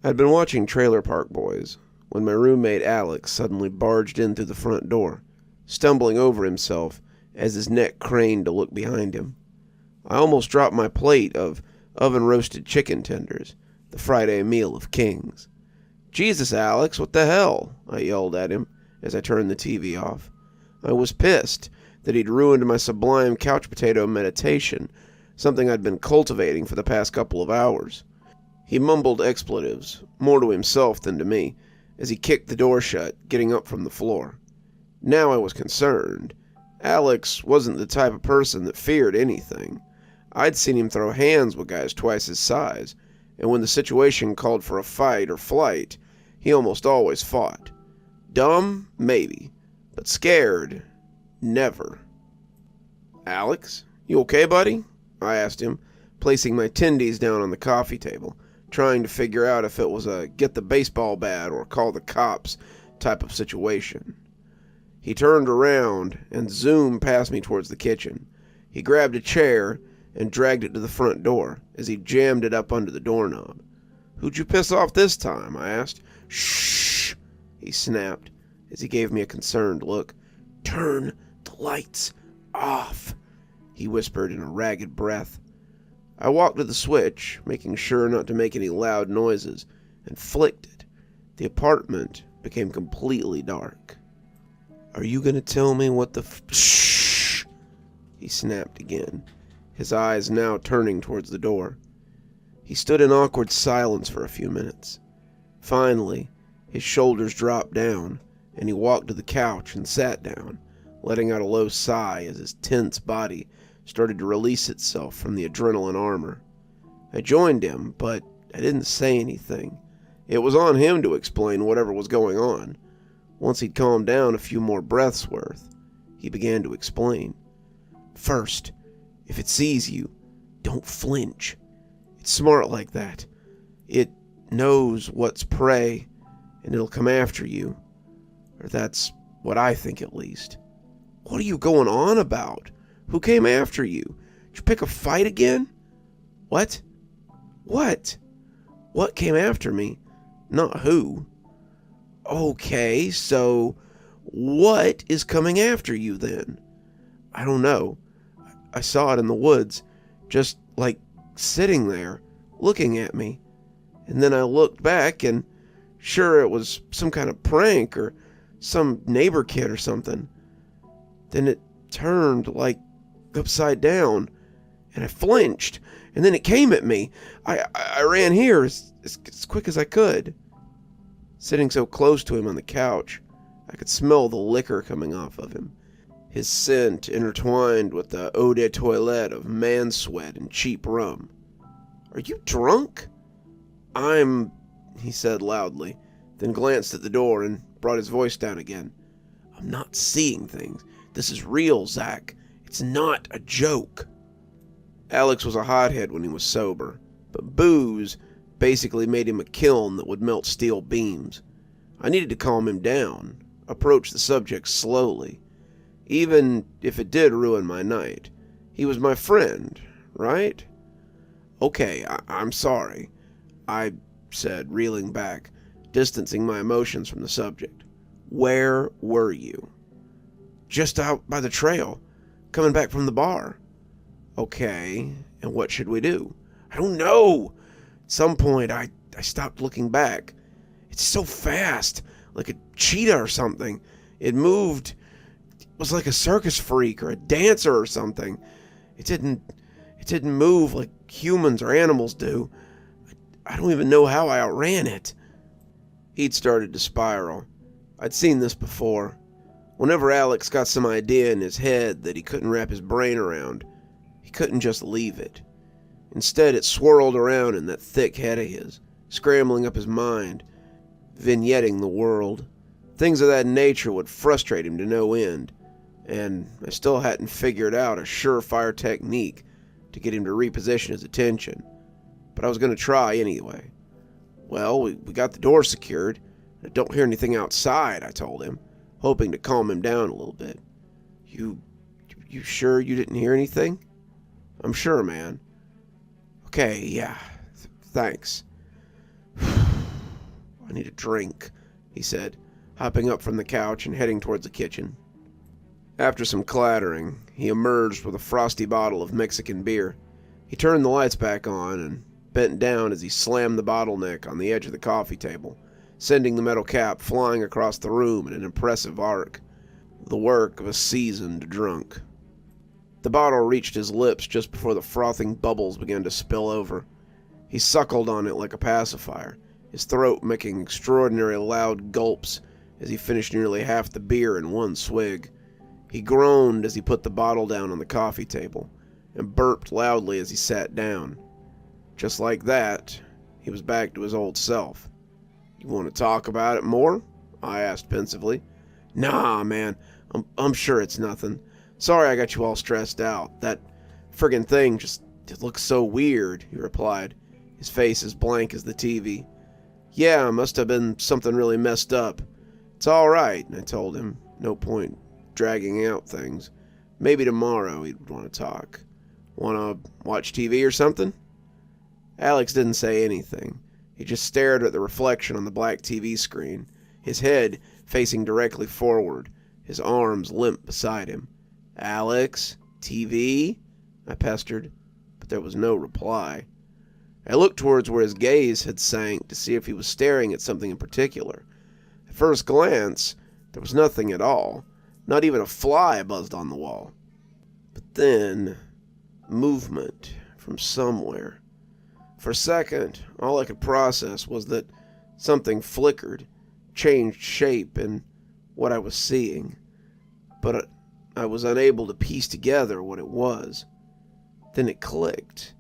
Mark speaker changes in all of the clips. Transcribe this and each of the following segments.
Speaker 1: I'd been watching Trailer Park Boys when my roommate Alex suddenly barged in through the front door, stumbling over himself as his neck craned to look behind him. I almost dropped my plate of oven-roasted chicken tenders, the Friday meal of kings. "Jesus, Alex, what the hell?" I yelled at him as I turned the TV off. I was pissed that he'd ruined my sublime couch potato meditation, something I'd been cultivating for the past couple of hours. He mumbled expletives, more to himself than to me, as he kicked the door shut, getting up from the floor. Now I was concerned. Alex wasn't the type of person that feared anything. I'd seen him throw hands with guys twice his size, and when the situation called for a fight or flight, he almost always fought. Dumb? Maybe. But scared? Never. "Alex, you okay, buddy?" I asked him, placing my tendies down on the coffee table, trying to figure out if it was a get the baseball bat or call the cops type of situation. He turned around and zoomed past me towards the kitchen. He grabbed a chair and dragged it to the front door as he jammed it up under the doorknob. "Who'd you piss off this time?" I asked. "Shh!" he snapped as he gave me a concerned look. "Turn the lights off," he whispered in a ragged breath. I walked to the switch, making sure not to make any loud noises, and flicked it. The apartment became completely dark. "Are you going to tell me what the Shh!" he snapped again, his eyes now turning towards the door. He stood in awkward silence for a few minutes. Finally, his shoulders dropped down, and he walked to the couch and sat down, letting out a low sigh as his tense body started to release itself from the adrenaline armor. I joined him, but I didn't say anything. It was on him to explain whatever was going on. Once he'd calmed down a few more breaths worth, he began to explain. "First, if it sees you, don't flinch. It's smart like that. It knows what's prey, and it'll come after you. Or that's what I think, at least." "What are you going on about? Who came after you? Did you pick a fight again?" "What? What? What came after me? Not who." "Okay, so what is coming after you then?" "I don't know. I saw it in the woods, just like sitting there, looking at me. And then I looked back and sure it was some kind of prank or some neighbor kid or something. Then it turned like upside down and I flinched and then it came at me. I ran here as quick as I could." Sitting so close to him on the couch, I could smell the liquor coming off of him, his scent intertwined with the eau de toilette of man sweat and cheap rum. "Are you drunk?" He said loudly, then glanced at the door and brought his voice down again. "I'm not seeing things. This is real, Zach. It's not a joke." Alex was a hothead when he was sober, but booze basically made him a kiln that would melt steel beams. I needed to calm him down, approach the subject slowly, even if it did ruin my night. He was my friend, right? "Okay, I'm sorry," I said, reeling back, distancing my emotions from the subject. "Where were you?" "Just out by the trail, coming back from the bar." "Okay, and what should we do?" "I don't know. At some point, I stopped looking back. It's so fast, like a cheetah or something. It moved. It was like a circus freak or a dancer or something. It didn't move like humans or animals do. I don't even know how I outran it." He'd started to spiral. I'd seen this before. Whenever Alex got some idea in his head that he couldn't wrap his brain around, he couldn't just leave it. Instead, it swirled around in that thick head of his, scrambling up his mind, vignetting the world. Things of that nature would frustrate him to no end, and I still hadn't figured out a surefire technique to get him to reposition his attention, but I was going to try anyway. "Well, we got the door secured. I don't hear anything outside," I told him, hoping to calm him down a little bit. You sure you didn't hear anything?" "I'm sure, man." "Okay, yeah, thanks." "I need a drink," he said, hopping up from the couch and heading towards the kitchen. After some clattering, he emerged with a frosty bottle of Mexican beer. He turned the lights back on and bent down as he slammed the bottleneck on the edge of the coffee table, sending the metal cap flying across the room in an impressive arc, the work of a seasoned drunk. The bottle reached his lips just before the frothing bubbles began to spill over. He suckled on it like a pacifier, his throat making extraordinary loud gulps as he finished nearly half the beer in one swig. He groaned as he put the bottle down on the coffee table, and burped loudly as he sat down. Just like that, he was back to his old self. "You want to talk about it more?" I asked pensively. "Nah, man, I'm sure it's nothing. Sorry I got you all stressed out. That friggin' thing it looks so weird," he replied, his face as blank as the TV. "Yeah, must have been something really messed up. It's all right," I told him. No point dragging out things. Maybe tomorrow he'd want to talk. "Want to watch TV or something?" Alex didn't say anything. He just stared at the reflection on the black TV screen, his head facing directly forward, his arms limp beside him. "Alex? TV?" I pestered, but there was no reply. I looked towards where his gaze had sank to see if he was staring at something in particular. At first glance, there was nothing at all. Not even a fly buzzed on the wall. But then, movement from somewhere. For a second, all I could process was that something flickered, changed shape in what I was seeing. But I was unable to piece together what it was. Then it clicked.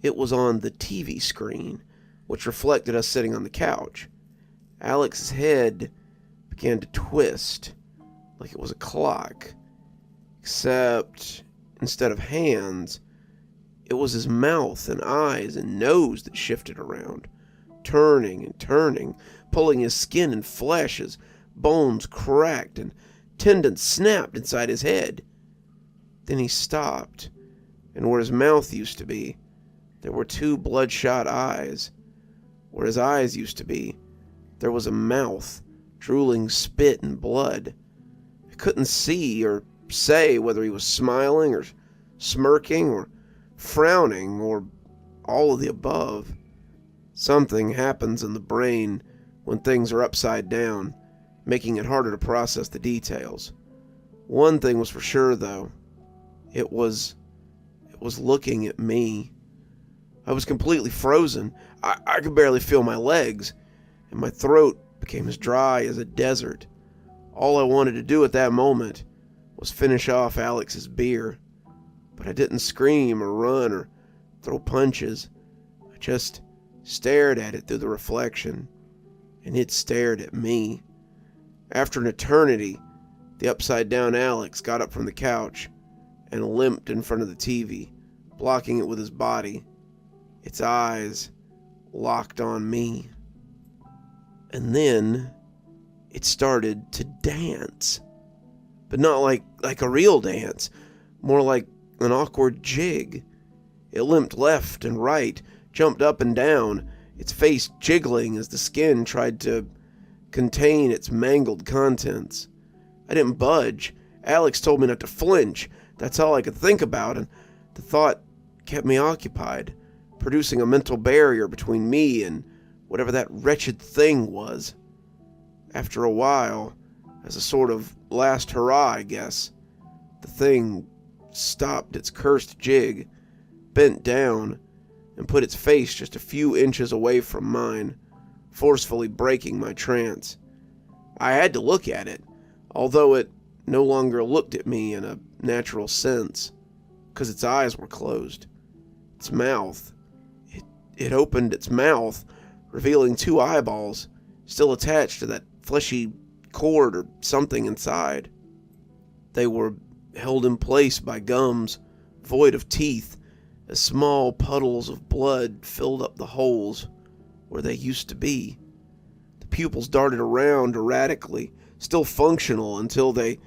Speaker 1: It was on the TV screen, which reflected us sitting on the couch. Alex's head began to twist, like it was a clock. Except, instead of hands, it was his mouth and eyes and nose that shifted around, turning and turning, pulling his skin and flesh as bones cracked and tendons snapped inside his head. Then he stopped, and where his mouth used to be, there were two bloodshot eyes. Where his eyes used to be, there was a mouth, drooling spit and blood. I couldn't see or say whether he was smiling or smirking or frowning or all of the above. Something happens in the brain when things are upside down, making it harder to process the details. One thing was for sure, though. It was looking at me. I was completely frozen. I could barely feel my legs, and my throat became as dry as a desert. All I wanted to do at that moment was finish off Alex's beer. But I didn't scream or run or throw punches. I just stared at it through the reflection, and it stared at me. After an eternity, the upside-down Alex got up from the couch and limped in front of the TV, blocking it with his body. Its eyes locked on me. And then it started to dance. But not like a real dance, more like an awkward jig. It limped left and right, jumped up and down, its face jiggling as the skin tried to contain its mangled contents. I didn't budge. Alex told me not to flinch. That's all I could think about, and the thought kept me occupied, producing a mental barrier between me and whatever that wretched thing was. After a while, as a sort of last hurrah, I guess, the thing stopped its cursed jig, bent down, and put its face just a few inches away from mine, forcefully breaking my trance. I had to look at it, although it no longer looked at me in a natural sense, because its eyes were closed. Its mouth, it opened its mouth, revealing two eyeballs, still attached to that fleshy cord or something inside. They were held in place by gums, void of teeth, as small puddles of blood filled up the holes where they used to be. The pupils darted around erratically, still functional until they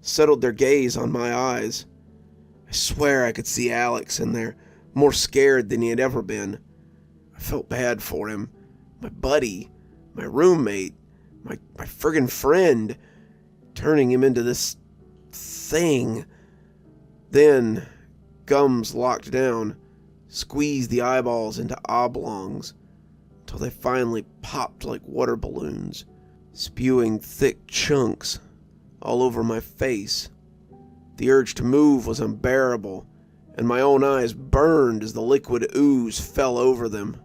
Speaker 1: settled their gaze on my eyes. I swear I could see Alex in there, more scared than he had ever been. I felt bad for him. My buddy, my roommate, my friggin' friend, turning him into this thing. Then, gums locked down, squeezed the eyeballs into oblongs until they finally popped like water balloons, spewing thick chunks all over my face. The urge to move was unbearable, and my own eyes burned as the liquid ooze fell over them.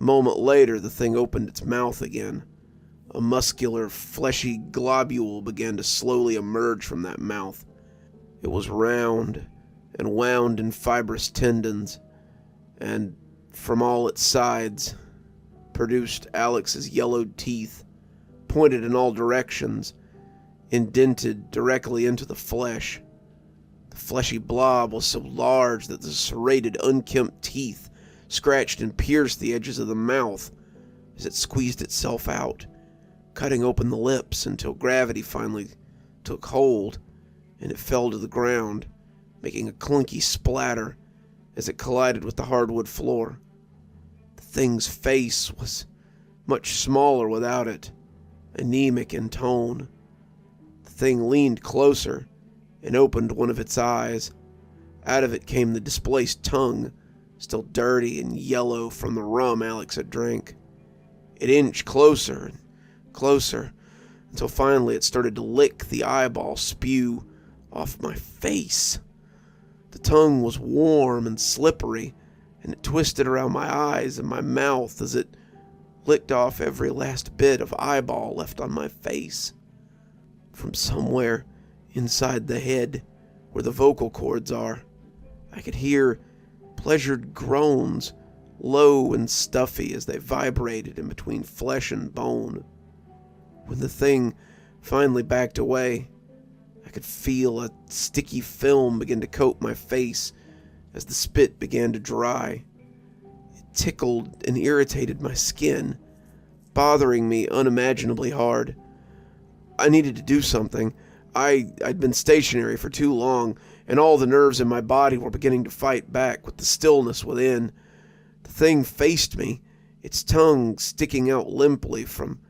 Speaker 1: A moment later, the thing opened its mouth again. A muscular, fleshy globule began to slowly emerge from that mouth. It was round and wound in fibrous tendons, and from all its sides produced Alex's yellowed teeth, pointed in all directions, indented directly into the flesh. The fleshy blob was so large that the serrated, unkempt teeth scratched and pierced the edges of the mouth as it squeezed itself out, cutting open the lips until gravity finally took hold and it fell to the ground, making a clunky splatter as it collided with the hardwood floor. The thing's face was much smaller without it, anemic in tone. The thing leaned closer and opened one of its eyes. Out of it came the displaced tongue, still dirty and yellow from the rum Alex had drank. It inched closer and closer until finally it started to lick the eyeball spew off my face. The tongue was warm and slippery, and it twisted around my eyes and my mouth as it licked off every last bit of eyeball left on my face. From somewhere inside the head, where the vocal cords are, I could hear pleasured groans, low and stuffy as they vibrated in between flesh and bone. When the thing finally backed away, I could feel a sticky film begin to coat my face as the spit began to dry. It tickled and irritated my skin, bothering me unimaginably hard. I needed to do something. I'd been stationary for too long, and all the nerves in my body were beginning to fight back with the stillness within. The thing faced me, its tongue sticking out limply from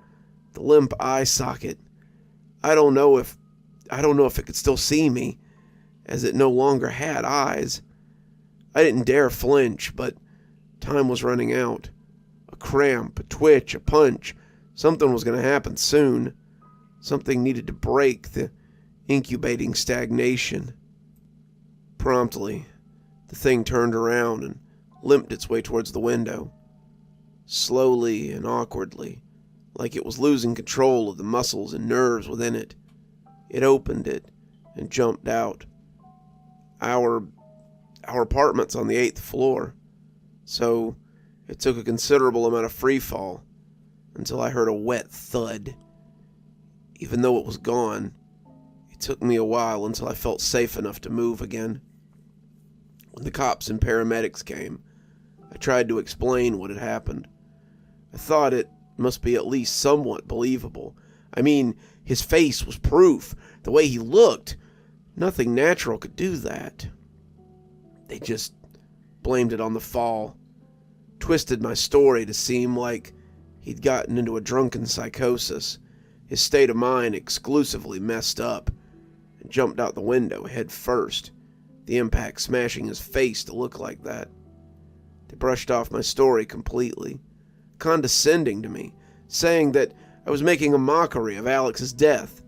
Speaker 1: the limp eye socket. I don't know if it could still see me, as it no longer had eyes. I didn't dare flinch, but time was running out. A cramp, a twitch, a punch. Something was going to happen soon. Something needed to break the incubating stagnation. Promptly, the thing turned around and limped its way towards the window. Slowly and awkwardly, like it was losing control of the muscles and nerves within it, it opened it and jumped out. Our apartment's on the 8th floor, so it took a considerable amount of free fall until I heard a wet thud. Even though it was gone, it took me a while until I felt safe enough to move again. When the cops and paramedics came, I tried to explain what had happened. I thought it must be at least somewhat believable. I mean, his face was proof. The way he looked, nothing natural could do that. They just blamed it on the fall, twisted my story to seem like he'd gotten into a drunken psychosis, his state of mind exclusively messed up, and jumped out the window head first, the impact smashing his face to look like that. They brushed off my story completely, condescending to me, saying that I was making a mockery of Alex's death,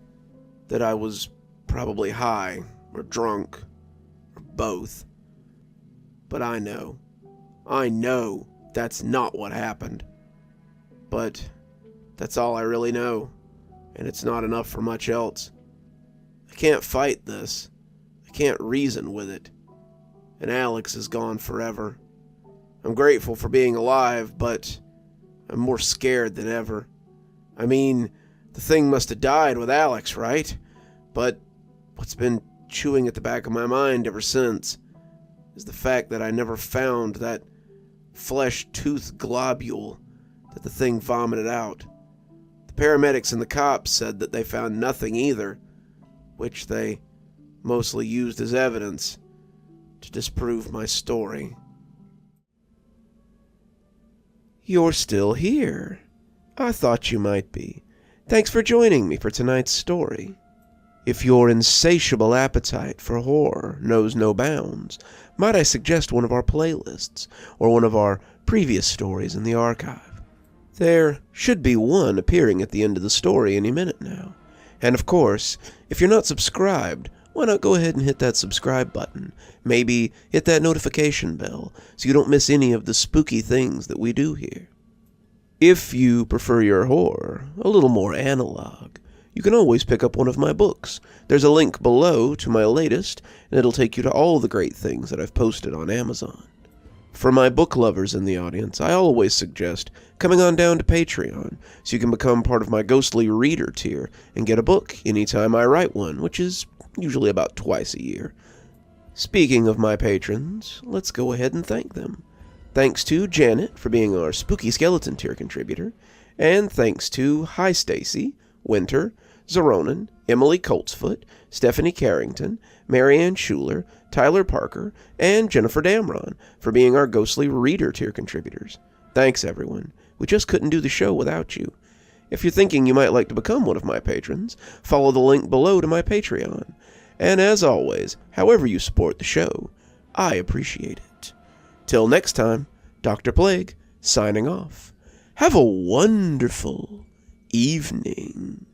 Speaker 1: that I was probably high or drunk or both. But I know that's not what happened. But that's all I really know, and it's not enough for much else. I can't fight this. I can't reason with it. And Alex is gone forever. I'm grateful for being alive, but I'm more scared than ever. I mean, the thing must have died with Alex, right? But what's been chewing at the back of my mind ever since is the fact that I never found that flesh-tooth globule that the thing vomited out. The paramedics and the cops said that they found nothing either, which they mostly used as evidence to disprove my story.
Speaker 2: You're still here.
Speaker 1: I thought you might be. Thanks for joining me for tonight's story. If your insatiable appetite for horror knows no bounds, might I suggest one of our playlists, or one of our previous stories in the archive? There should be one appearing at the end of the story any minute now. And of course, if you're not subscribed, why not go ahead and hit that subscribe button? Maybe hit that notification bell so you don't miss any of the spooky things that we do here. If you prefer your horror a little more analog, you can always pick up one of my books. There's a link below to my latest, and it'll take you to all the great things that I've posted on Amazon. For my book lovers in the audience, I always suggest coming on down to Patreon so you can become part of my ghostly reader tier and get a book anytime I write one, which is usually about twice a year. Speaking of my patrons, let's go ahead and thank them. Thanks to Janet for being our Spooky Skeleton tier contributor, and thanks to Hi Stacy, Winter, Xaronan, Emily Coltsfoot, Stephanie Carrington, Marianne Schuler, Tyler Parker, and Jennifer Damron for being our Ghostly Reader tier contributors. Thanks, everyone. We just couldn't do the show without you. If you're thinking you might like to become one of my patrons, follow the link below to my Patreon. And as always, however you support the show, I appreciate it. Till next time, Dr. Plague, signing off. Have a wonderful evening.